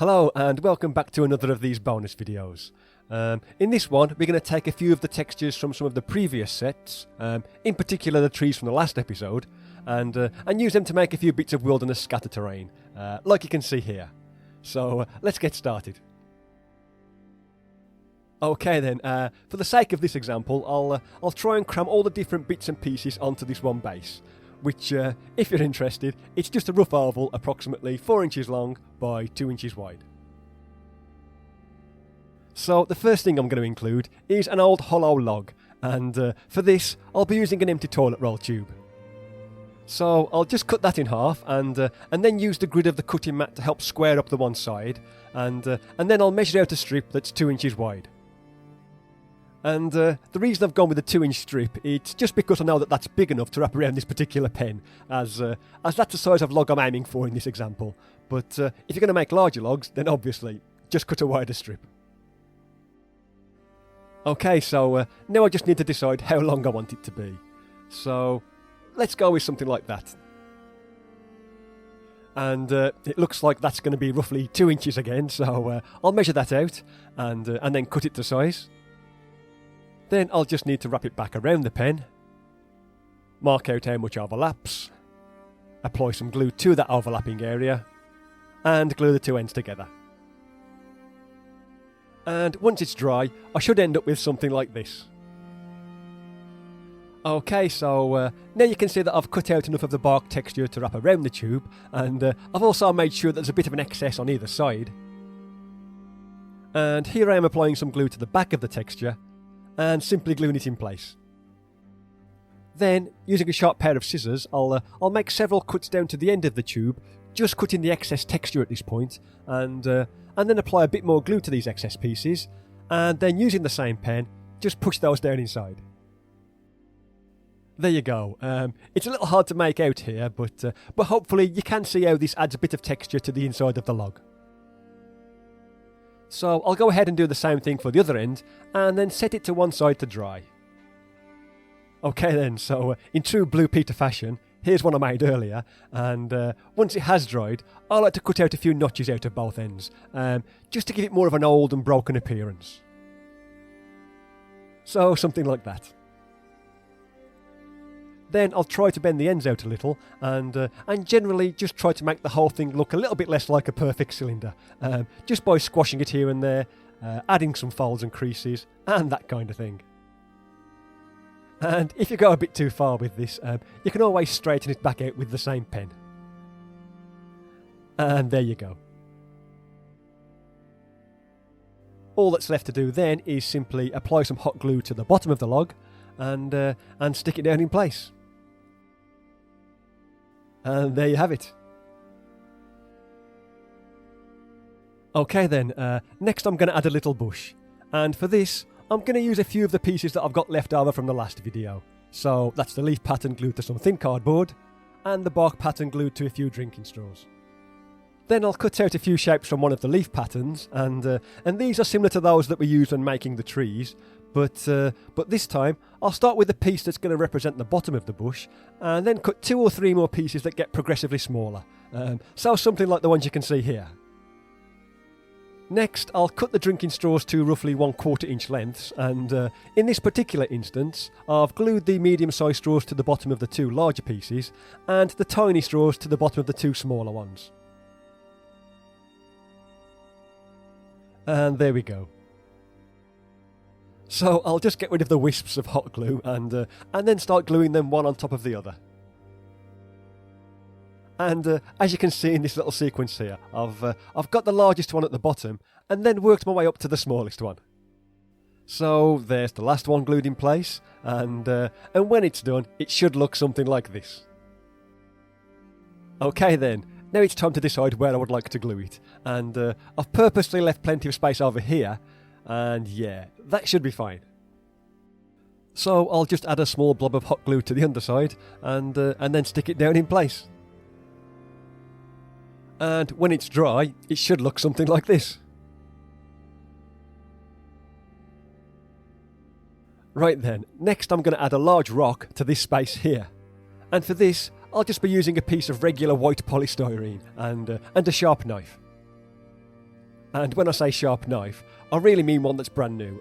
Hello and welcome back to another of these bonus videos. In this one we're going to take a few of the textures from some of the previous sets, in particular the trees from the last episode, and use them to make a few bits of wilderness scatter terrain, like you can see here. So let's get started. Okay then, for the sake of this example I'll try and cram all the different bits and pieces onto this one base, which, if you're interested, it's just a rough oval approximately 4 inches long by 2 inches wide. So the first thing I'm going to include is an old hollow log, and for this I'll be using an empty toilet roll tube. So I'll just cut that in half and then use the grid of the cutting mat to help square up the one side, and then I'll measure out a strip that's 2 inches wide. And the reason I've gone with a 2-inch strip, it's just because I know that that's big enough to wrap around this particular pen, as that's the size of log I'm aiming for in this example. But if you're going to make larger logs, then obviously just cut a wider strip. Okay, so now I just need to decide how long I want it to be. So let's go with something like that. And it looks like that's going to be roughly 2 inches again, so I'll measure that out and then cut it to size. Then I'll just need to wrap it back around the pen, mark out how much overlaps, apply some glue to that overlapping area, and glue the two ends together. And once it's dry, I should end up with something like this. Okay, so now you can see that I've cut out enough of the bark texture to wrap around the tube, and I've also made sure that there's a bit of an excess on either side. And here I am applying some glue to the back of the texture, and simply gluing it in place. Then, using a sharp pair of scissors, I'll make several cuts down to the end of the tube, just cutting the excess texture at this point, and then apply a bit more glue to these excess pieces, and then using the same pen, just push those down inside. There you go. It's a little hard to make out here, but hopefully you can see how this adds a bit of texture to the inside of the log. So I'll go ahead and do the same thing for the other end, and then set it to one side to dry. Okay then, so in true Blue Peter fashion, here's one I made earlier, and once it has dried, I like to cut out a few notches out of both ends, just to give it more of an old and broken appearance. So something like that. Then I'll try to bend the ends out a little, and generally just try to make the whole thing look a little bit less like a perfect cylinder, just by squashing it here and there, adding some folds and creases, and that kind of thing. And if you go a bit too far with this, you can always straighten it back out with the same pen. And there you go. All that's left to do then is simply apply some hot glue to the bottom of the log, and stick it down in place. And there you have it. Okay then, next I'm going to add a little bush, and for this I'm going to use a few of the pieces that I've got left over from the last video. So that's the leaf pattern glued to some thin cardboard, and the bark pattern glued to a few drinking straws. Then I'll cut out a few shapes from one of the leaf patterns, and these are similar to those that we used when making the trees, but this time I'll start with the piece that's going to represent the bottom of the bush, and then cut 2 or 3 more pieces that get progressively smaller, so something like the ones you can see here. Next I'll cut the drinking straws to roughly 1/4 inch lengths, and in this particular instance I've glued the medium-sized straws to the bottom of the 2 larger pieces, and the tiny straws to the bottom of the 2 smaller ones. And there we go. So I'll just get rid of the wisps of hot glue and then start gluing them one on top of the other. And as you can see in this little sequence here, I've got the largest one at the bottom and then worked my way up to the smallest one. So there's the last one glued in place, and when it's done, it should look something like this. Okay then, now it's time to decide where I would like to glue it, and I've purposely left plenty of space over here, and yeah, that should be fine. So I'll just add a small blob of hot glue to the underside, and then stick it down in place. And when it's dry, it should look something like this. Right then, next I'm going to add a large rock to this space here, and for this I'll just be using a piece of regular white polystyrene and a sharp knife. And when I say sharp knife, I really mean one that's brand new,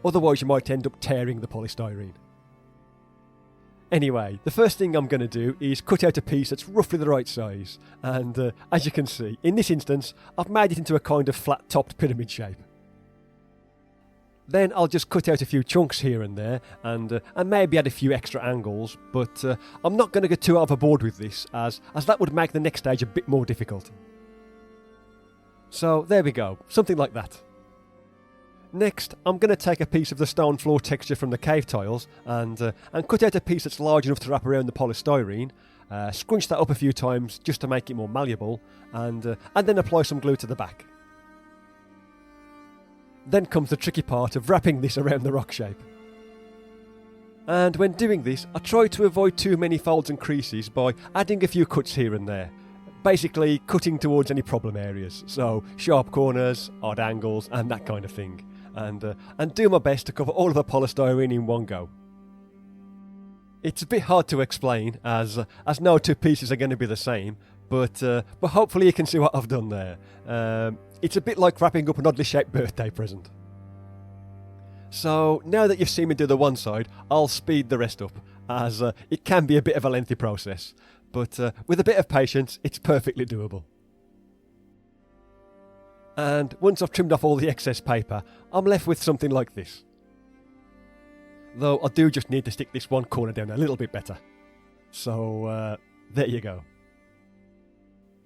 otherwise you might end up tearing the polystyrene. Anyway, the first thing I'm going to do is cut out a piece that's roughly the right size, and as you can see, in this instance, I've made it into a kind of flat-topped pyramid shape. Then I'll just cut out a few chunks here and there, and maybe add a few extra angles, but I'm not going to get too overboard with this, as that would make the next stage a bit more difficult. So there we go, something like that. Next, I'm going to take a piece of the stone floor texture from the cave tiles, and cut out a piece that's large enough to wrap around the polystyrene, scrunch that up a few times just to make it more malleable, and then apply some glue to the back. Then comes the tricky part of wrapping this around the rock shape. And when doing this, I try to avoid too many folds and creases by adding a few cuts here and there. Basically cutting towards any problem areas, so sharp corners, odd angles and that kind of thing. And do my best to cover all of the polystyrene in one go. It's a bit hard to explain as no two pieces are going to be the same, but hopefully you can see what I've done there. It's a bit like wrapping up an oddly shaped birthday present. So now that you've seen me do the one side, I'll speed the rest up, as it can be a bit of a lengthy process, but with a bit of patience it's perfectly doable. And once I've trimmed off all the excess paper, I'm left with something like this. Though I do just need to stick this one corner down a little bit better. So there you go.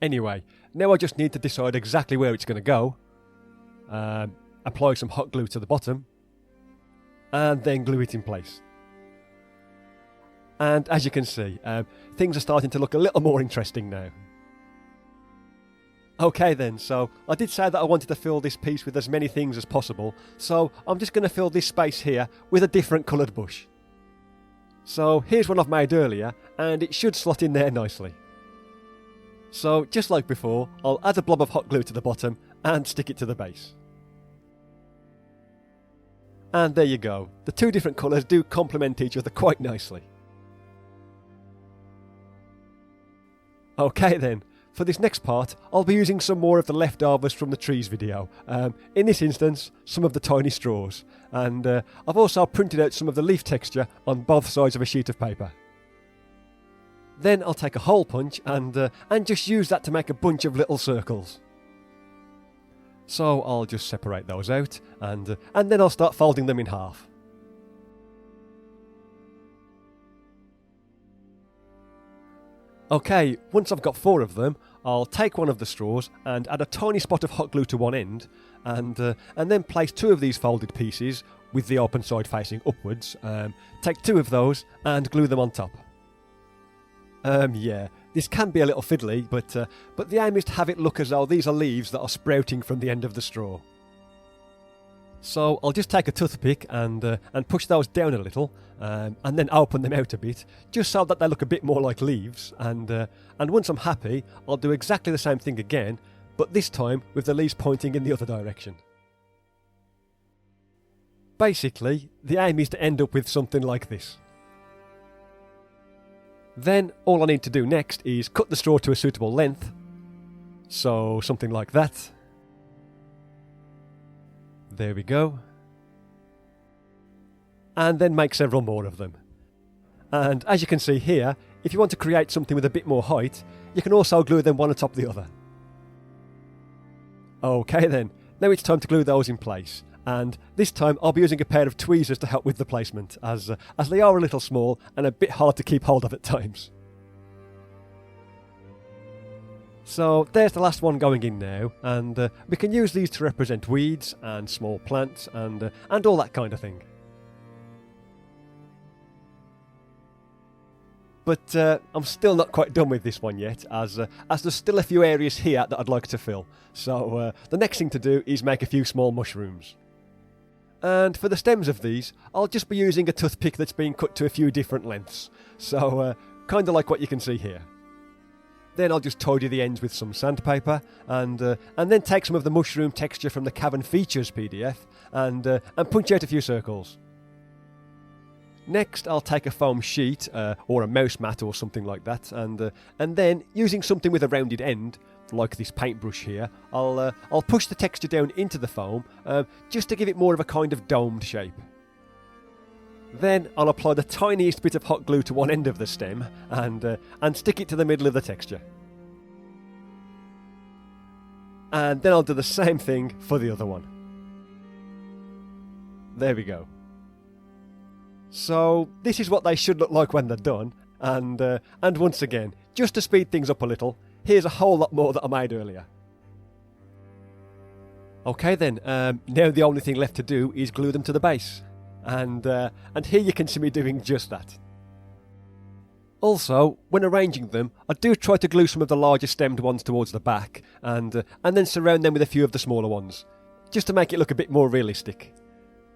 Anyway, now I just need to decide exactly where it's going to go, apply some hot glue to the bottom, and then glue it in place. And as you can see, things are starting to look a little more interesting now. Okay then, so I did say that I wanted to fill this piece with as many things as possible, so I'm just going to fill this space here with a different coloured bush. So here's one I've made earlier, and it should slot in there nicely. So just like before, I'll add a blob of hot glue to the bottom and stick it to the base. And there you go, the two different colours do complement each other quite nicely. Okay then, for this next part, I'll be using some more of the leftovers from the trees video. In this instance, some of the tiny straws. And I've also printed out some of the leaf texture on both sides of a sheet of paper. Then I'll take a hole punch and just use that to make a bunch of little circles. So I'll just separate those out and then I'll start folding them in half. Okay, once I've got 4 of them, I'll take one of the straws and add a tiny spot of hot glue to one end, and then place 2 of these folded pieces with the open side facing upwards. Take 2 of those and glue them on top. Yeah, this can be a little fiddly, but the aim is to have it look as though these are leaves that are sprouting from the end of the straw. So I'll just take a toothpick and push those down a little, and then open them out a bit, just so that they look a bit more like leaves. And once I'm happy, I'll do exactly the same thing again, but this time with the leaves pointing in the other direction. Basically, the aim is to end up with something like this. Then all I need to do next is cut the straw to a suitable length, so something like that. There we go. And then make several more of them. And as you can see here, if you want to create something with a bit more height, you can also glue them one on top of the other. Okay then, now it's time to glue those in place. And this time I'll be using a pair of tweezers to help with the placement, as they are a little small and a bit hard to keep hold of at times. So there's the last one going in now, and we can use these to represent weeds and small plants and all that kind of thing. But I'm still not quite done with this one yet, as there's still a few areas here that I'd like to fill. So the next thing to do is make a few small mushrooms. And for the stems of these, I'll just be using a toothpick that's been cut to a few different lengths. So kind of like what you can see here. Then I'll just tidy the ends with some sandpaper, and then take some of the mushroom texture from the Cavern Features PDF and punch out a few circles. Next, I'll take a foam sheet or a mouse mat or something like that, and then using something with a rounded end, like this paintbrush here, I'll push the texture down into the foam just to give it more of a kind of domed shape. Then I'll apply the tiniest bit of hot glue to one end of the stem and stick it to the middle of the texture. And then I'll do the same thing for the other one. There we go. So this is what they should look like when they're done, and once again, just to speed things up a little, here's a whole lot more that I made earlier. Okay then, now the only thing left to do is glue them to the base, and here you can see me doing just that. Also, when arranging them, I do try to glue some of the larger stemmed ones towards the back, and then surround them with a few of the smaller ones, just to make it look a bit more realistic.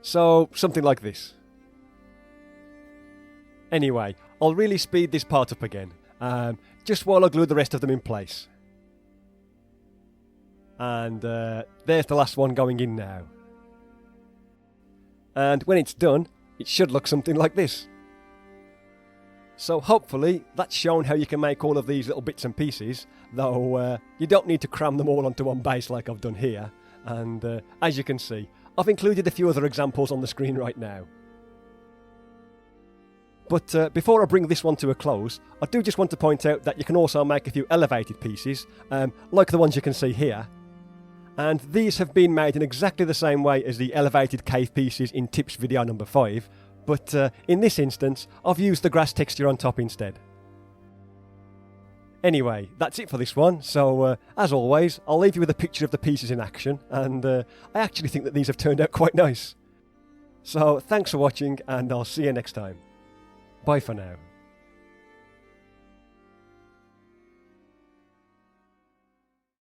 So, something like this. Anyway, I'll really speed this part up again, just while I glue the rest of them in place. And there's the last one going in now. And when it's done, it should look something like this. So hopefully that's shown how you can make all of these little bits and pieces, though you don't need to cram them all onto one base like I've done here. And as you can see, I've included a few other examples on the screen right now. But before I bring this one to a close, I do just want to point out that you can also make a few elevated pieces, like the ones you can see here. And these have been made in exactly the same way as the elevated cave pieces in tips video number 5, but in this instance, I've used the grass texture on top instead. Anyway, that's it for this one, so as always, I'll leave you with a picture of the pieces in action, and I actually think that these have turned out quite nice. So thanks for watching, and I'll see you next time. Bye for now.